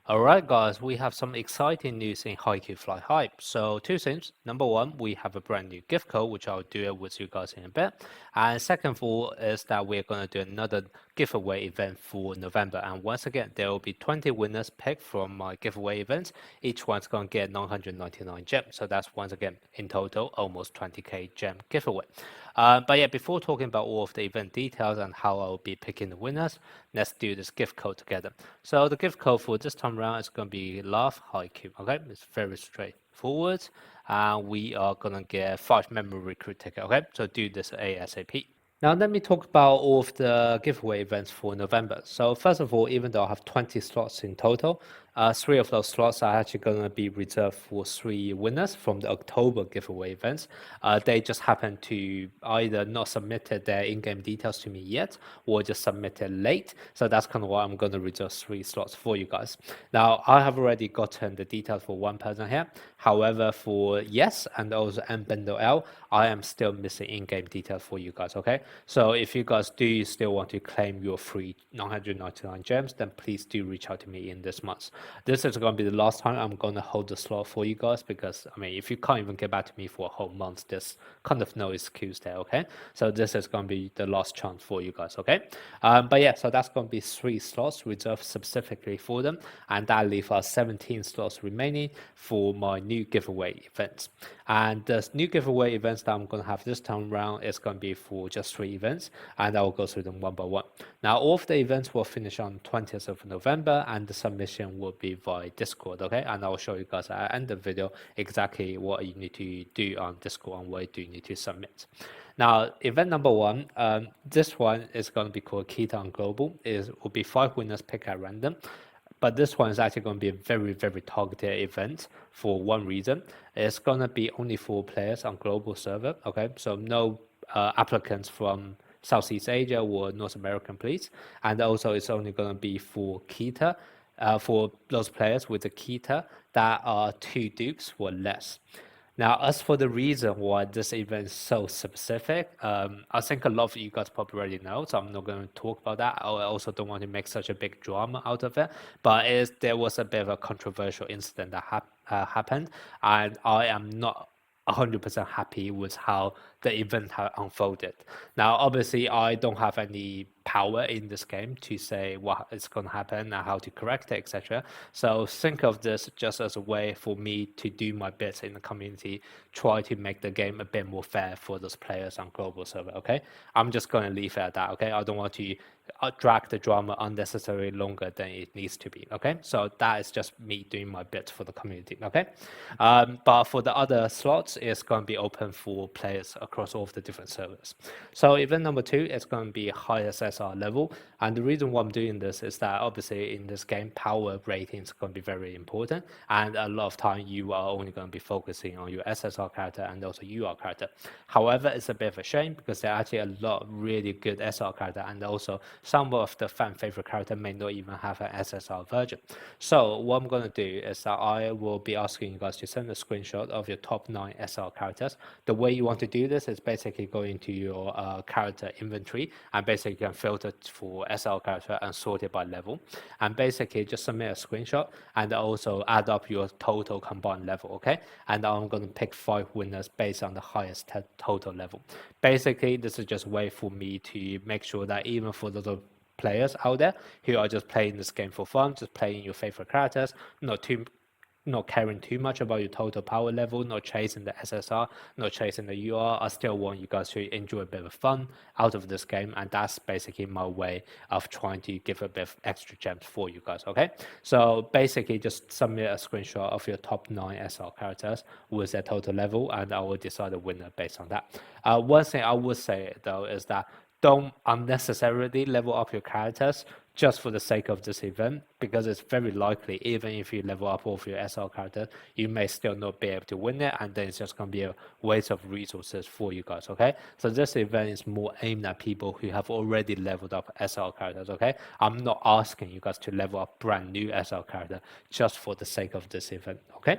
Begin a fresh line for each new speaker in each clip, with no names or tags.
Alright guys, we have some exciting news in HAIKYU Fly Hype. So two things. Number one, we have a brand new gift code, which I'll do it with you guys in a bit. And second of all is that we're going to do another giveaway event for November. And once again, there will be 20 winners picked from my giveaway events. Each one's going to get 999 gems. So that's once again, in total, almost 20k gem giveaway. But yeah, before talking about all of the event details and how I'll be picking the winners, let's do this gift code together. So the gift code for this time around is going to be Love HAIKYU. Okay, it's very straightforward. And we are going to get 5 memory recruit ticket. Okay, so do this ASAP. Now let me talk about all of the giveaway events for November. So first of all, even though I have 20 slots in total, 3 of those slots are actually going to be reserved for 3 winners from the October giveaway events. They just happen to either not submitted their in-game details to me yet, or just submitted late. So that's kind of why I'm going to reserve 3 slots for you guys. Now I have already gotten the details for one person here. However, for Yes and also Mbendo L, I am still missing in-game details for you guys. Okay, so if you guys do still want to claim your free 999 gems, then please do reach out to me in this month. This is going to be the last time I'm going to hold the slot for you guys, because I mean, if you can't even get back to me for a whole month, there's kind of no excuse there. Okay, so this is going to be the last chance for you guys. Okay, but yeah, so that's going to be 3 slots reserved specifically for them, and that leaves us 17 slots remaining for my new giveaway events. And the new giveaway events that I'm going to have this time around is going to be for just 3 events, and I will go through them one by one. Now all of the events will finish on 20th of November, and the submission will be via Discord. Okay, and I will show you guys at the end of the video exactly what you need to do on Discord and where do you need to submit. Now, event number 1, this one is going to be called Kita on Global. It will be 5 winners picked at random. But this one is actually going to be a very targeted event for one reason. It's going to be only for players on global server. Okay, so no applicants from Southeast Asia or North American, please. And also it's only going to be for Kita, for those players with the Kita that are 2 dupes or less. Now, as for the reason why this event is so specific, I think a lot of you guys probably already know, so I'm not going to talk about that. I also don't want to make such a big drama out of it, but there was a bit of a controversial incident that happened, and I am not 100% happy with how the event unfolded. Now, obviously, I don't have any power in this game to say what is going to happen and how to correct it, etc. So think of this just as a way for me to do my bit in the community, try to make the game a bit more fair for those players on global server. Okay, I'm just going to leave it at that. Okay, I don't want to drag the drama unnecessarily longer than it needs to be. Okay, so that is just me doing my bit for the community. Okay, but for the other slots, it's going to be open for players across all of the different servers. So event number 2 is going to be high SSR level, and the reason why I'm doing this is that obviously in this game, power rating is going to be very important, and a lot of time you are only going to be focusing on your SSR character and also UR character. However, it's a bit of a shame because there are actually a lot of really good SR character, and also some of the fan favorite character may not even have an SSR version. So what I'm going to do is that I will be asking you guys to send a screenshot of your top 9 SR characters. The way you want to do this is basically go into your character inventory and basically you can filter for SR character and sort it by level, and basically just submit a screenshot and also add up your total combined level. Okay, and I'm going to pick 5 winners based on the highest total level. Basically, this is just a way for me to make sure that even for the players out there who are just playing this game for fun, just playing your favorite characters, not caring too much about your total power level, not chasing the SSR, not chasing the UR. I still want you guys to enjoy a bit of fun out of this game, and that's basically my way of trying to give a bit of extra gems for you guys. Okay, so basically just submit a screenshot of your top 9 SR characters with their total level, and I will decide the winner based on that. One thing I would say though is that don't unnecessarily level up your characters just for the sake of this event, because it's very likely, even if you level up all of your SR characters, you may still not be able to win it, and then it's just going to be a waste of resources for you guys. Okay, so this event is more aimed at people who have already leveled up SR characters. Okay, I'm not asking you guys to level up brand new SR character just for the sake of this event. Okay,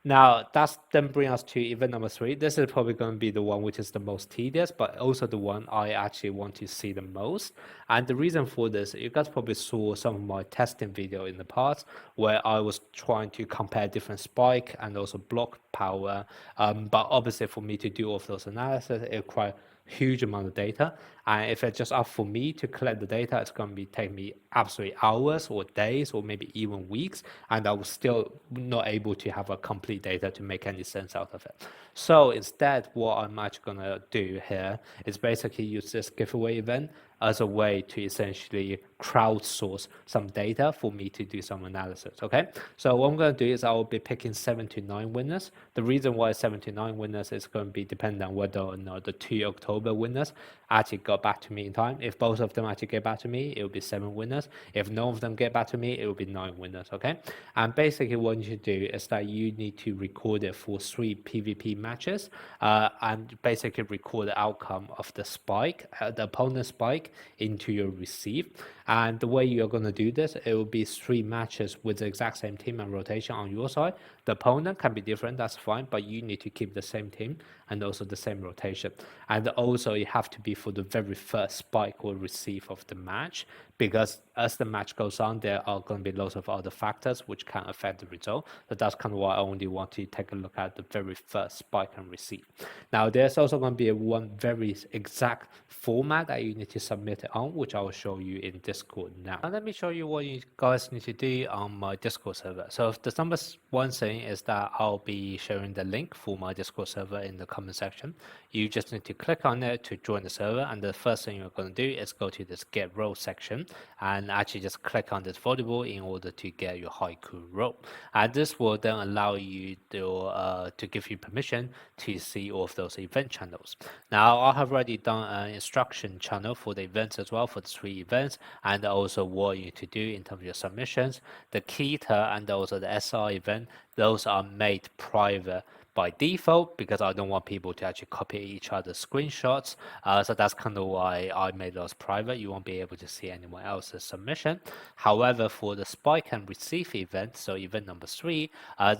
Now, that's then bring us to event number 3. This is probably going to be the one which is the most tedious, but also the one I actually want to see the most. And the reason for this, you guys probably saw some of my testing video in the past where I was trying to compare different spike and also block power. But obviously for me to do all of those analysis, it requires huge amount of data, and if it's just up for me to collect the data, it's going to be take me absolutely hours or days or maybe even weeks, and I was still not able to have a complete data to make any sense out of it. So instead, what I'm actually going to do here is basically use this giveaway event as a way to essentially crowdsource some data for me to do some analysis. Okay, so what I'm going to do is I will be picking 7 to 9 winners. The reason why 7 to 9 winners is going to be dependent on whether or not the 2 October winners actually got back to me in time. If both of them actually get back to me, it will be 7 winners. If none of them get back to me, it will be 9 winners. Okay, and basically what you should do is that you need to record it for 3 PvP matches, and basically record the outcome of the spike, the opponent spike into your receive. And the way you're going to do this, it will be 3 matches with the exact same team and rotation on your side. The opponent can be different, that's fine, but you need to keep the same team and also the same rotation. And also it have to be for the very first spike or receive of the match, because as the match goes on, there are going to be lots of other factors which can affect the result. So that's kind of why I only want to take a look at the very first spike and receive. Now, there's also going to be one very exact format that you need to submit it on, which I will show you in Discord now. And let me show you what you guys need to do on my Discord server. So the number one thing is that I'll be sharing the link for my Discord server in the comment section. You just need to click on it to join the server, and the first thing you're going to do is go to this get role section and actually just click on this valuable in order to get your HAIKYU role. And this will then allow you to give you permission to see all of those event channels. Now, I have already done an instruction channel for the events as well, for the 3 events, and also what you need to do in terms of your submissions. The Kita and also the SR event, those are made private by default because I don't want people to actually copy each other's screenshots. So that's kind of why I made those private. You won't be able to see anyone else's submission. However, for the spike and receive event, so event number 3,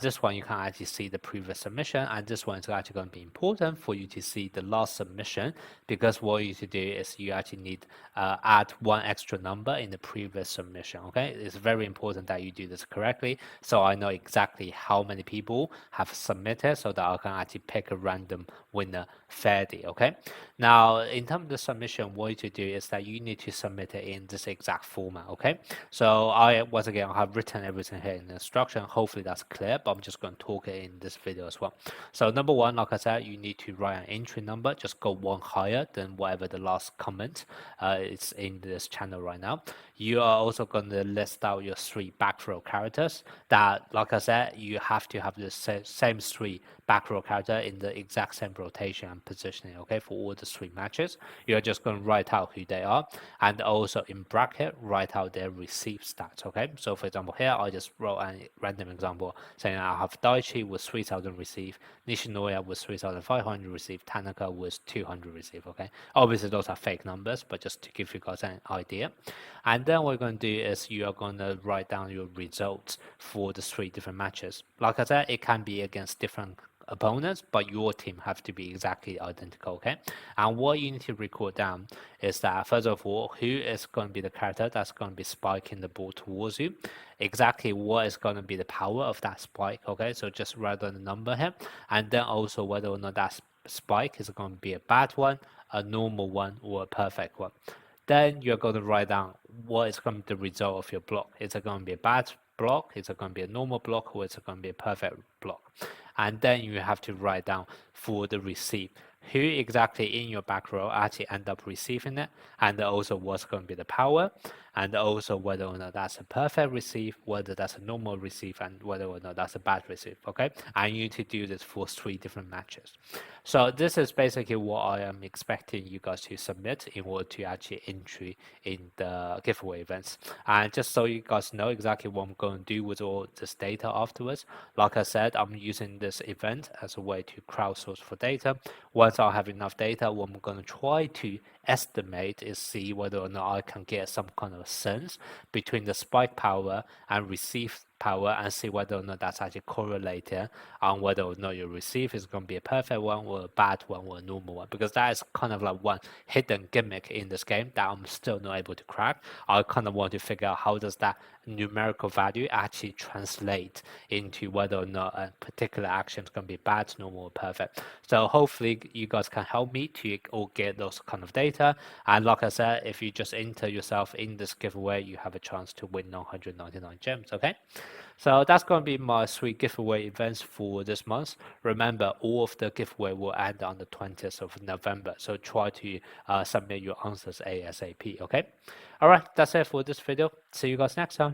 this one you can actually see the previous submission, and this one is actually going to be important for you to see the last submission, because what you need to do is you actually need add 1 extra number in the previous submission. Okay, it's very important that you do this correctly, so I know exactly how many people have submitted, so that I can actually pick a random winner fairly. Okay, now in terms of the submission, what you need to do is that you need to submit it in this exact format. Okay, so once again, I have written everything here in the instruction. Hopefully that's clear, but I'm just going to talk it in this video as well. So number 1, like I said, you need to write an entry number, just go 1 higher than whatever the last comment is in this channel right now. You are also going to list out your 3 back row characters that, like I said, you have to have the same 3 back row character in the exact same rotation and positioning. Okay, for all the 3 matches, you're just going to write out who they are, and also in bracket write out their receive stats. Okay, so for example here I just wrote a random example saying I have Daichi with 3000 receive, Nishinoya with 3500 receive, Tanaka with 200 receive. Okay, obviously those are fake numbers, but just to give you guys an idea. And then what you're going to do is you are going to write down your results for the 3 different matches. Like I said, it can be against different opponents, but your team have to be exactly identical. Okay, and what you need to record down is that, first of all, who is going to be the character that's going to be spiking the ball towards you, exactly what is going to be the power of that spike. Okay, so just write down the number here, and then also whether or not that spike is going to be a bad one, a normal one, or a perfect one. Then you're going to write down what is going to be the result of your block. Is it going to be a bad block? Is it going to be a normal block? Or is it going to be a perfect block? And then you have to write down for the receive, who exactly in your back row actually end up receiving it, and also what's going to be the power, and also whether or not that's a perfect receive, whether that's a normal receive, and whether or not that's a bad receive. Okay, and you need to do this for 3 different matches. So this is basically what I am expecting you guys to submit in order to actually entry in the giveaway events. And just so you guys know exactly what I'm going to do with all this data afterwards, like I said, I'm using this event as a way to crowdsource for data. Once I have enough data, what I'm going to try to estimate is see whether or not I can get some kind of sense between the spike power and receive power and see whether or not that's actually correlated on whether or not you receive is going to be a perfect one or a bad one or a normal one, because that is kind of like one hidden gimmick in this game that I'm still not able to crack. I kind of want to figure out how does that numerical value actually translate into whether or not a particular action is going to be bad, normal, or perfect. So hopefully you guys can help me to all get those kind of data. And like I said, if you just enter yourself in this giveaway, you have a chance to win 999 gems. Okay, so that's going to be my 3 giveaway events for this month. Remember, all of the giveaway will end on the 20th of November, so try to submit your answers ASAP. Okay, all right, that's it for this video. See you guys next time.